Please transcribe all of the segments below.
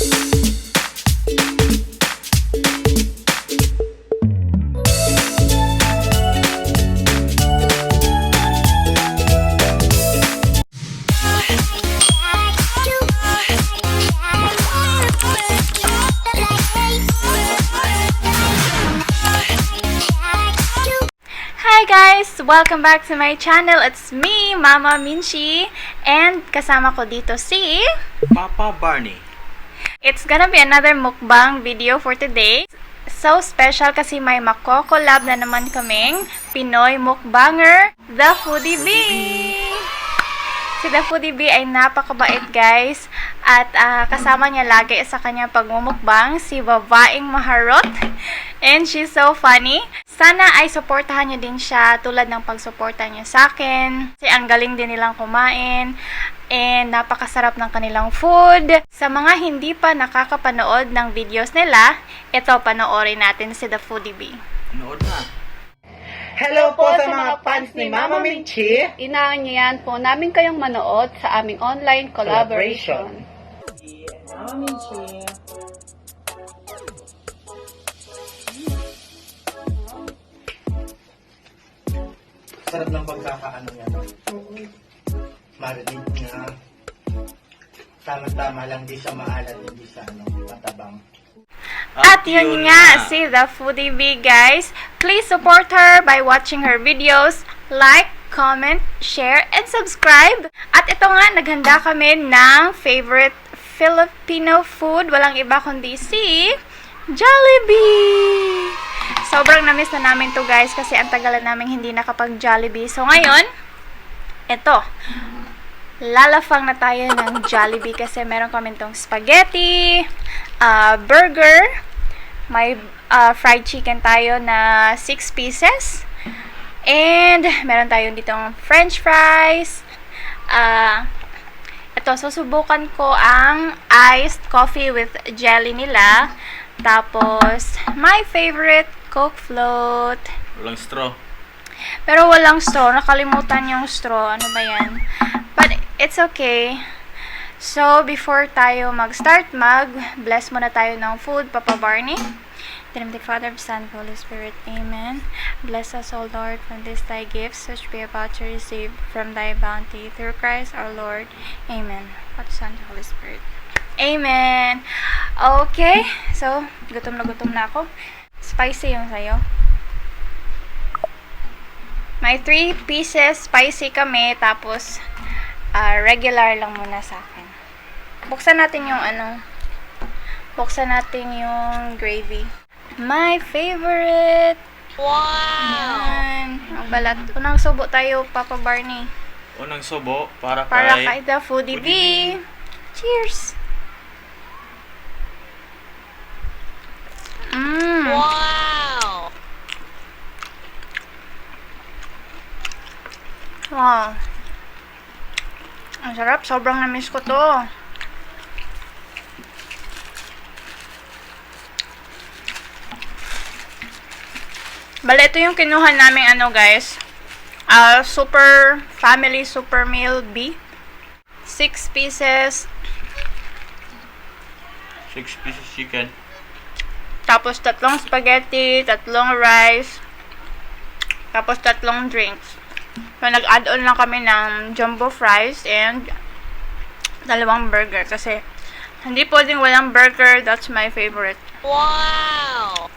Hi guys! Welcome back to my channel. It's me, Mama Minxie, and kasama ko dito si Papa Barney. It's gonna be another mukbang video for today. So special kasi may mako-collab na naman kaming Pinoy mukbanger, The Foodie Bee. Si The Foodie Bee ay napakabait guys, at kasama niya lagi sa kanya pagmumukbang si babaeng maharot, and she's so funny. Sana ay supportahan niyo din siya tulad ng pagsuporta niyo sa akin. Kasi ang galing din nilang kumain and napakasarap ng kanilang food. Sa mga hindi pa nakakapanood ng videos nila, ito panoorin natin si The Foodie Bee. Nood na. Hello po sa mga fans ni Mama Minxie. Inaanyayan po namin kayong manood sa aming online collaboration. Mama Minxie. Sarap ng pagkakaano niya. Mariileen na tama-tama lang, di siya maalat, hindi siya matabang. At yun nga, si The Foodie Bee guys. Please support her by watching her videos. Like, comment, share, and subscribe. At ito nga, naghanda kami ng favorite Filipino food. Walang iba kundi si Jollibee. Sobrang na-miss na namin to guys kasi ang tagalan namin hindi nakapag-Jollibee. So ngayon, ito. Lalafang na tayo ng Jollibee kasi meron kami itong spaghetti, burger, may fried chicken tayo na 6 pieces, and meron tayo ditong french fries. Ito, susubukan ko ang iced coffee with jelly nila. Tapos, my favorite, Coke float. Walang straw. Pero walang straw. Nakalimutan yung straw. Ano ba yan? But, it's okay. So, before tayo mag-start, mag-bless muna tayo ng food, Papa Barney. In the name of the Father, Son, Holy Spirit. Amen. Bless us, O Lord, from this thy gifts, which we are about to receive from thy bounty. Through Christ our Lord. Amen. Father, Son, Holy Spirit. Amen. Okay. So, gutom na ako. Spicy yung sayo. May 3 pieces spicy kami, tapos regular lang muna sa akin. Buksan natin yung buksan natin yung gravy. My favorite. Wow! Yan. Ang balat. Unang subo tayo, Papa Barney. Unang subo para kay The Foodie Bee. Cheers! Wow! Wow. Ang sarap. Sobrang na-miss ko to. Bale, ito yung kinuha namin guys. Super family super meal B. 6 pieces. 6 pieces chicken. Tapos 3 spaghetti, 3 rice. Tapos 3 drinks. So, nag-add-on lang kami ng jumbo fries and 2 burger kasi hindi pwedeng walang burger. That's my favorite. Wow!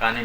Kanin.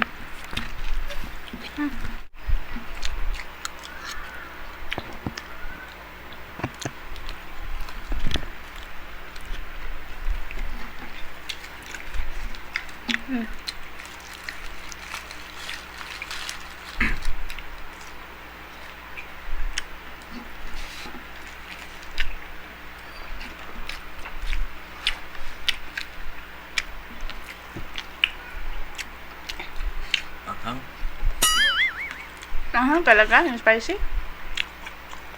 Anghang talaga, yung spicy.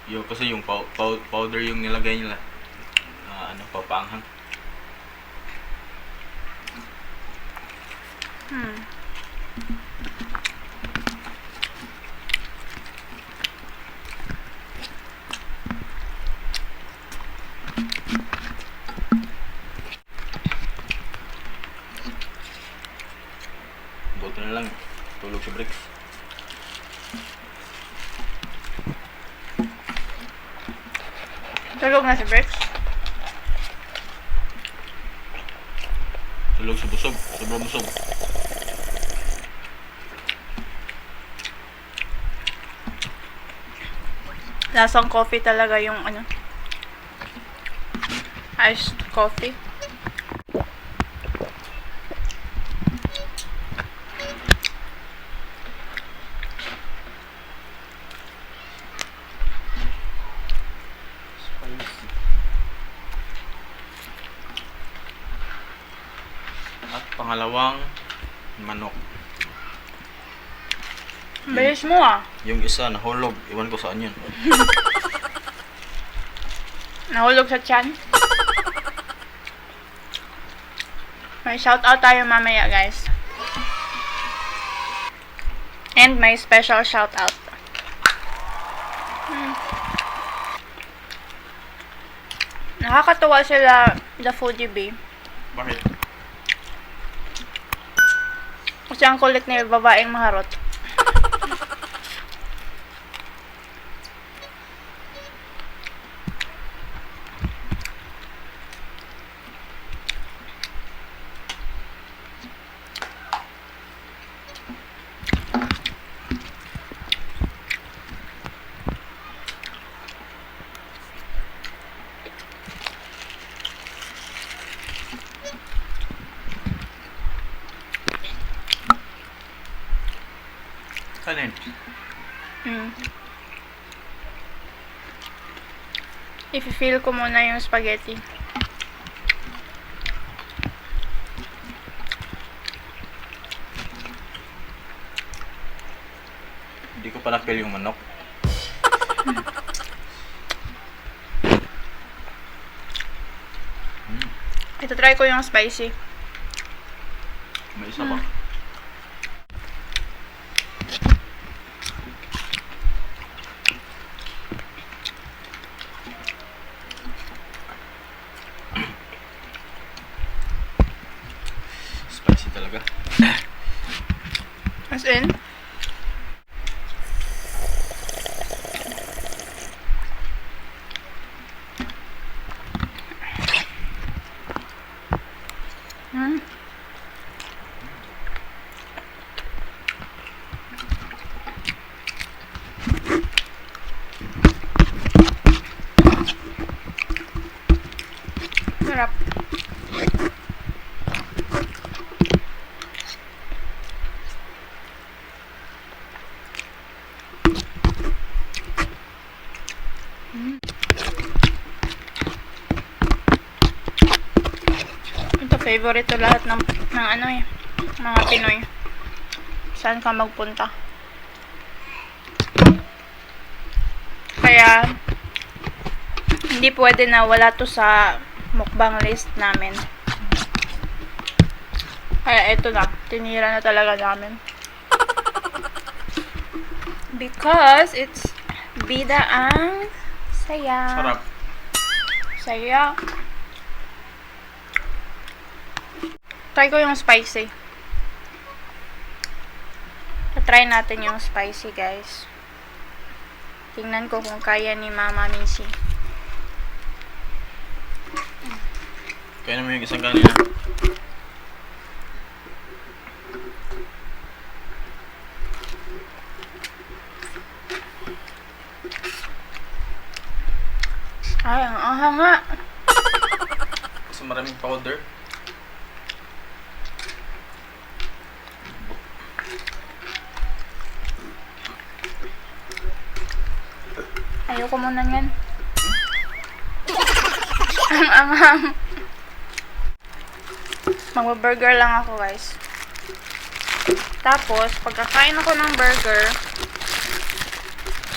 Yung kasi yung powder yung nilagay nila. Ano, papanghang. Buti na lang. Tulog si Bricks. Tulog na si Bricks. Tulog si Busog. Sobrang busog. Lasang coffee talaga yung ano. Iced coffee. At pangalawang manok. Bilis mo ah. Yung isa nahulog. Iwan ko saan yun. Nahulog sa tiyan. May shoutout tayo mamaya, guys. And may special shoutout. Nakakatuwa sila, the Foodie Bee. Bakit? Kasi ang kulit nila babaeng maharot. Kanin. I-feel ko muna yung spaghetti. Hindi ko pa na-feel yung manok. Ito try ko yung spicy. May isa pa. Spicy talaga. As in? Sarap. Ito favorite to lahat ng ano eh, mga Pinoy. Saan ka magpunta? Kaya hindi pwede na wala to sa mukbang list namin. Kaya ito na, tinira na talaga namin. Because it's bida ang saya. Sarap. Saya. Try ko yung spicy. Try natin yung spicy, guys. Tingnan ko kung kaya ni Mama Minxie. Kaya naman yung isang kanina. Ay, ang ahang nga. Kasi maraming powder. Ayoko muna yan. Ang anghang. Magbaburger lang ako, guys. Tapos, pagkakain ako ng burger,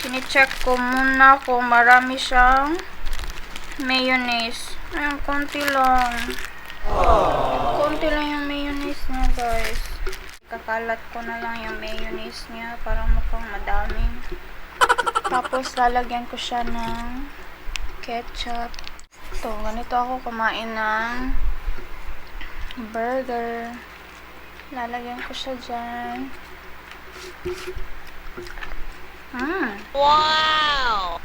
si ni-check ko muna kung marami siyang mayonnaise. Ayan, konti lang. Konti lang yung mayonnaise niya, guys. Kakalat ko na lang yung mayonnaise niya para mukhang madami. Tapos, lalagyan ko siya ng ketchup. Ito, ganito ako kumain ng burger. Lalagyan ko siya dyan. Wow!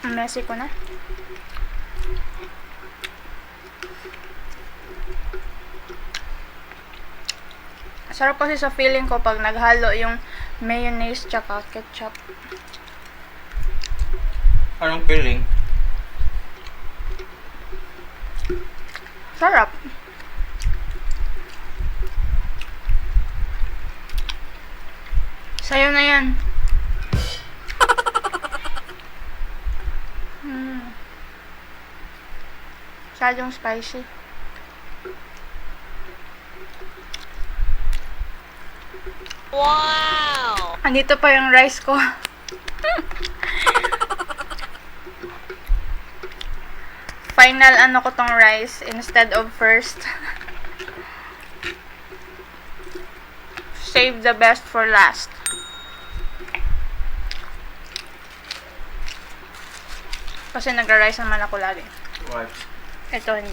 Messy ko na. Sarap kasi sa feeling ko pag naghalo yung mayonnaise tsaka ketchup. Anong feeling? Sarap. Sayo na yan. Masyadong spicy. Wow! Andito pa yung rice ko. Final ano ko tong rice instead of first. Save the best for last. Kasi nagra-rice naman ako lagi. What? Ito hindi.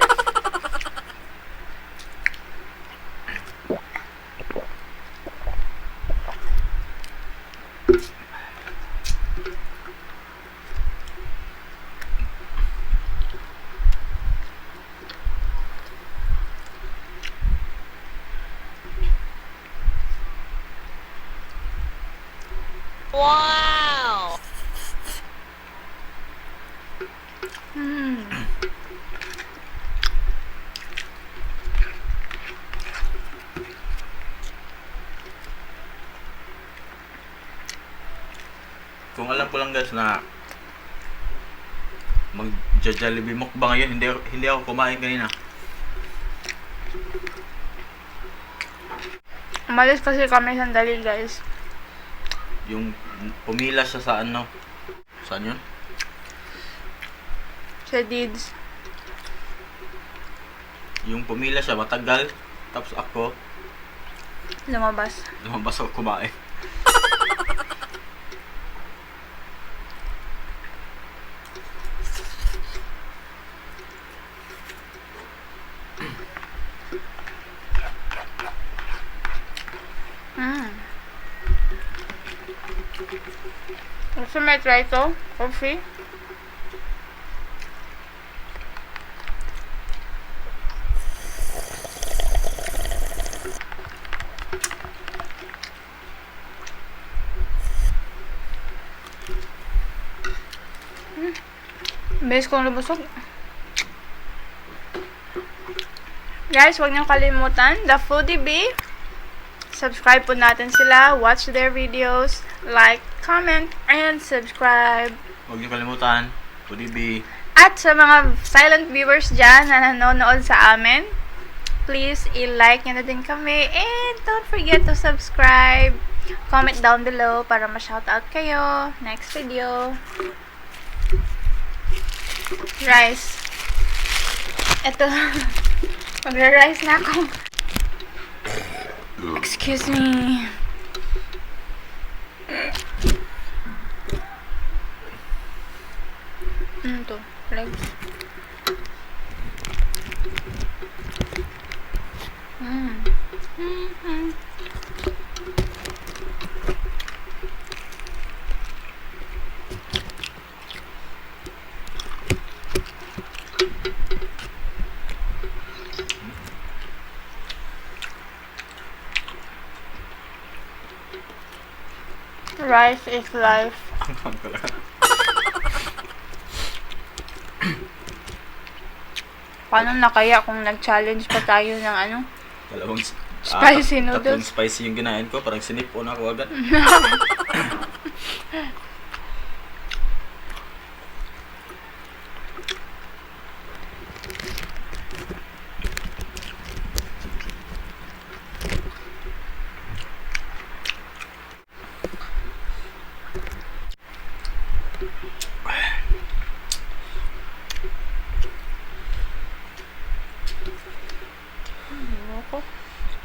Wow! Kung alam ko lang guys na mag-Jollibee mukbang ngayon, hindi ako kumain kanina. Umalis kasi kami sandali, guys. Yung pumila siya sa ano? Saan yun? Sa Deeds. Yung pumila siya matagal. Tapos ako, Lumabas. lumabas ako kumain. Gusto may try ito? Coffee? Base kong nabusog. Guys, huwag niyong kalimutan, the Foodie Bee. Subscribe po natin sila. Watch their videos. Like, comment, and subscribe. Huwag niyo kalimutan, Foodie Bee. At sa mga silent viewers dyan na nanonood sa amin, please i-like nyo na din kami. And don't forget to subscribe. Comment down below para ma-shoutout kayo. Next video. Rice. Ito. Magra-rice na ako. Excuse me. Ito. Legs. Rice is life. Ang talaga. Paano na kaya kung nag-challenge pa tayo ng ano? Dalawang Spicy noodles. Tatlong spicy yung ginain ko. Parang sinipon ako agad. Loko.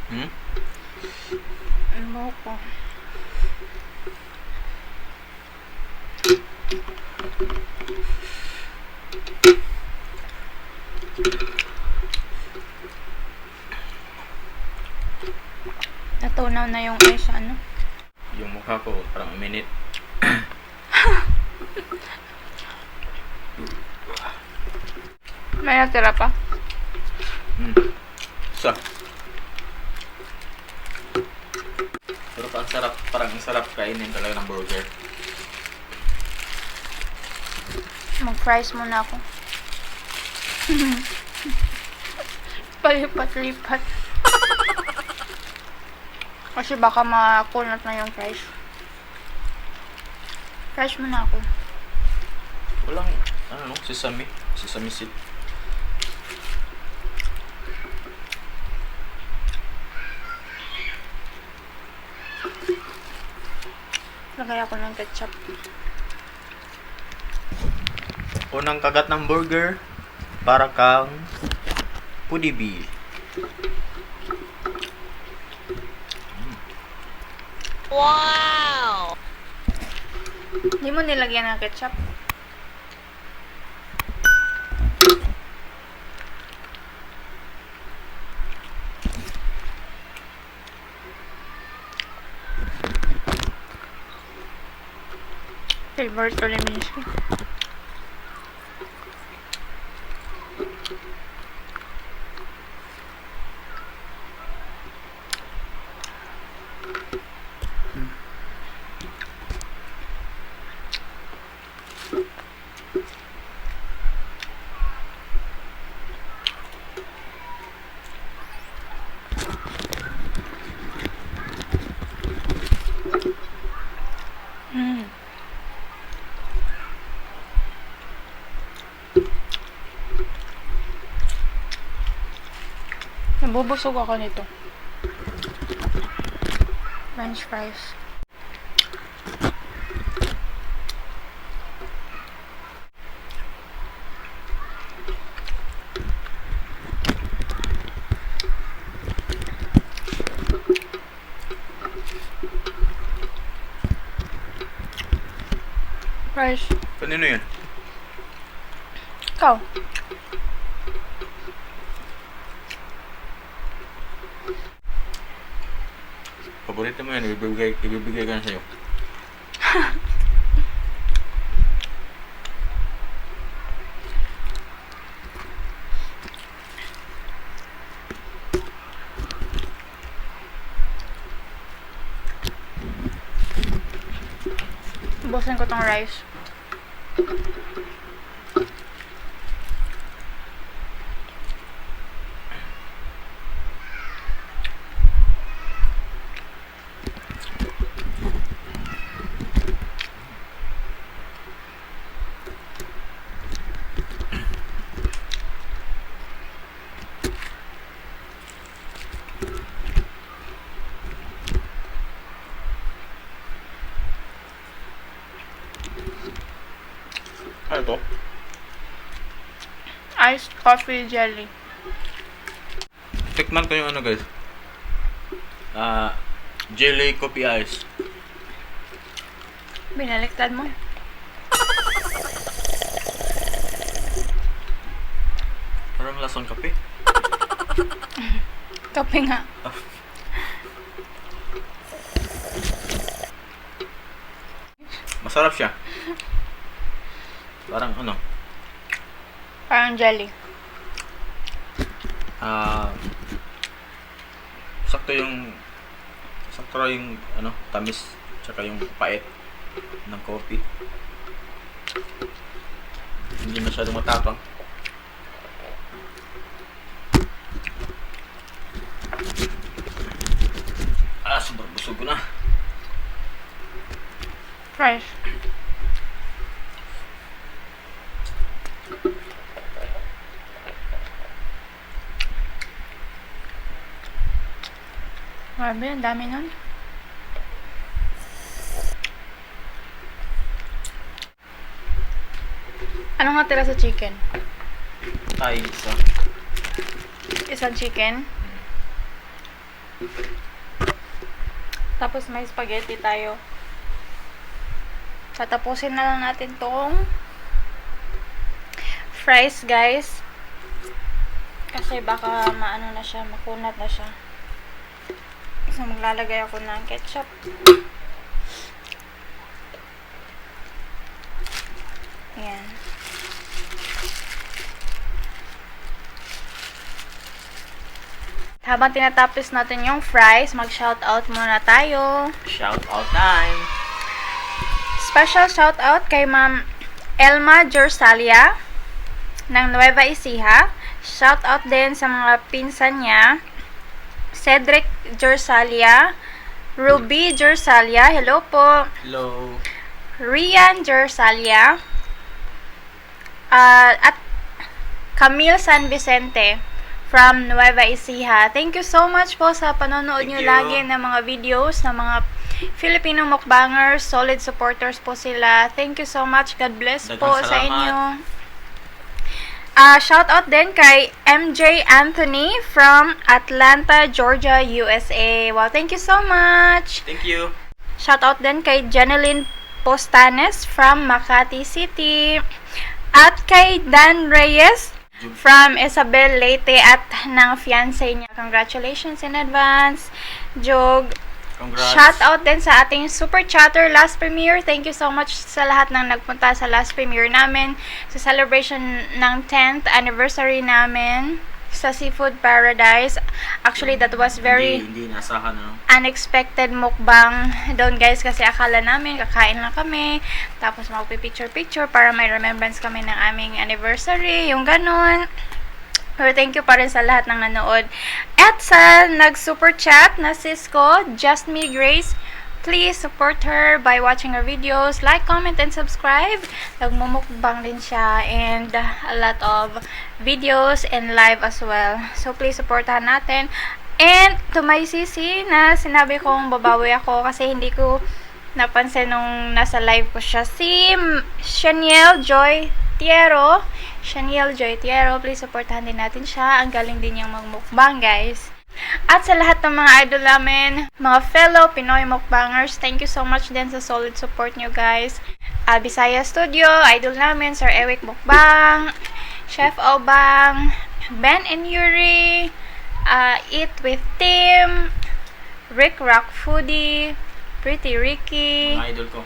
Hmm? Loko. Natunaw na yung ice, ano? Yung mukha ko, parang a minute. May natira pa. Isa. Pero parang ang sarap kainin talaga ng burger. Mag-fries muna ako. Palipat-lipat. Kasi baka makunat na yung fries. Fries muna ako. Walang, sesame seed. Lagay ako ng ketchup. Unang kagat ng burger, para kang Foodie Bee. Wow! Hindi mo nilagyan ng ketchup. Favorite ko ni Minxie. Nabubusog ako nito. French fries. Fries. Kanino yun? Ikaw. Paborito mo yan, ibibigay ka na sa'yo. Ubusin ko tong rice. Ano to? Iced coffee jelly. Tikman ko yung ano guys. Jelly coffee ice. Binaliktad mo. Parang lasang kape. Kape nga. Masarap siya. Parang ano? Parang jelly. Sakto yung ano, tamis tsaka yung pait ng coffee. Hindi masyadong matapang. Sobrang busog ko na. Fries. Grabe, ang dami nun. Ano nga tira sa chicken? Tay, isa. Isang chicken. Tapos may spaghetti tayo. Tatapusin na lang natin tong fries, guys. Kasi baka maano na siya, makunat na siya. So, maglalagay ako ng ketchup. Ayan. Habang tinatapos natin yung fries, mag-shoutout muna tayo. Shoutout time! Special shoutout kay Ma'am Elma Jorsalia ng Nueva Ecija. Shoutout din sa mga pinsan niya. Cedric Jorsalia, Ruby Jorsalia, hello po. Hello! Ryann Jorsalia, at Camille San Vicente from Nueva Ecija. Thank you so much po sa panonood nyo lagi ng mga videos ng mga Filipino mukbangers. Solid supporters po sila. Thank you so much. God bless po sa inyo. Shout out din kay MJ Anthony from Atlanta, Georgia, USA. Wow, thank you so much. Thank you. Shout out din kay Jeneline Postanes from Makati City. At kay Dan Reyes from Isabel Leyte at ng fiancé niya. Congratulations in advance, Jog. Congrats. Shout out din sa ating super chatter last premiere. Thank you so much sa lahat ng nagpunta sa last premiere namin, sa celebration ng 10th anniversary namin sa Seafood Paradise. Actually, that was very hindi nasahan, no? unexpected mukbang doon, guys, kasi akala namin kakain lang kami, tapos magpipicture-picture para may remembrance kami ng aming anniversary, yung ganon. Pero thank you pa rin sa lahat ng nanood. At sa nag-super chat na sis ko, JustMe Grace, please support her by watching her videos. Like, comment, and subscribe. Nagmumukbang din siya and a lot of videos and live as well. So, please supportahan natin. And to my sisi na sinabi kong babawi ako kasi hindi ko napansin nung nasa live ko siya. Si Shaniel Joy Tierro. Shaniel Joy Tierro. Please supportahan din natin siya. Ang galing din niyang magmukbang, guys. At sa lahat ng mga idol namin, mga fellow Pinoy mukbangers, thank you so much din sa solid support nyo, guys. Bisaya Studio, idol namin, Sir Ewic Mukbang, Chef Obang, Bhen Yuri, Eat with Tim, Rick Rock Foodie, Pretty Ricky. Mga idol ko.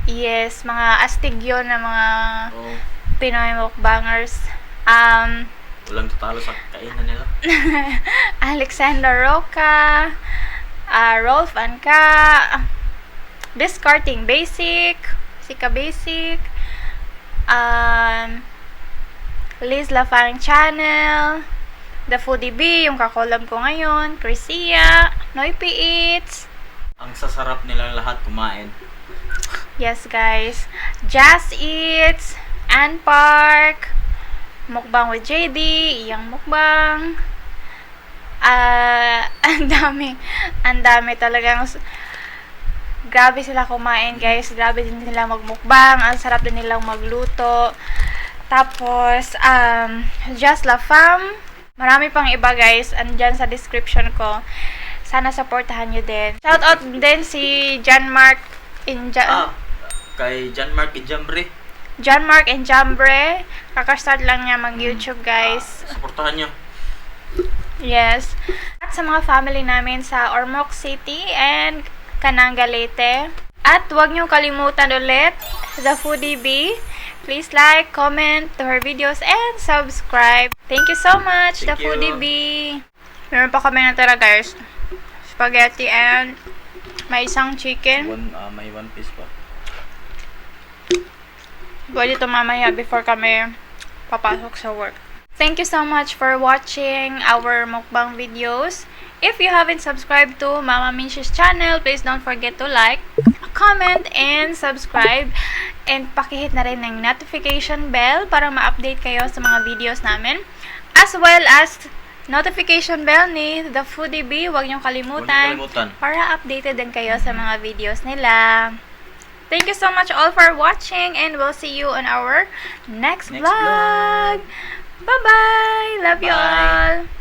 Yes, mga astig yun na mga Oo. Pinoy mukbangers. Walang tatalo sa kainan nila. Alexander Roca, Rolf Cah, Diskarteng Basic, Sika Basic, Liz Lafam channel, The Foodie Bee, yung kakolab ko ngayon, Kris Sia, Noypi Eats. Ang sasarap nila lahat kumain. Yes, guys. JustMe Eats, Ann Park, Mukbang with JD, Iyang Mukbang. Ang dami talagang. Grabe sila kumain, guys. Grabe din sila magmukbang. Ang sarap din nilang magluto. Tapos, Just Lafam. Marami pang iba, guys. Andyan sa description ko. Sana supportahan nyo din. Shoutout din si John Mark Kay John Mark Ijambre. John Mark and Jambre. Kakastart lang niya mag-YouTube, guys. Supportahan nyo. Yes. At sa mga family namin sa Ormoc City and Cananga Leyte. At huwag niyo kalimutan ulit The Foodie Bee. Please like, comment to her videos, and subscribe. Thank you so much, The Thank you. Foodie Bee. Meron pa kami natira, guys. Spaghetti and may isang chicken. May one piece pa. Pwede ito mamaya before kami papasok sa work. Thank you so much for watching our mukbang videos. If you haven't subscribed to Mama Minxie's channel, please don't forget to like, comment, and subscribe. And pakihit na rin ng notification bell para ma-update kayo sa mga videos namin. As well as notification bell ni The Foodie Bee. Huwag niyong kalimutan. Huwag niyong kalimutan. Para updated din kayo sa mga videos nila. Thank you so much all for watching and we'll see you on our next vlog. Bye-bye! Love you Bye. all!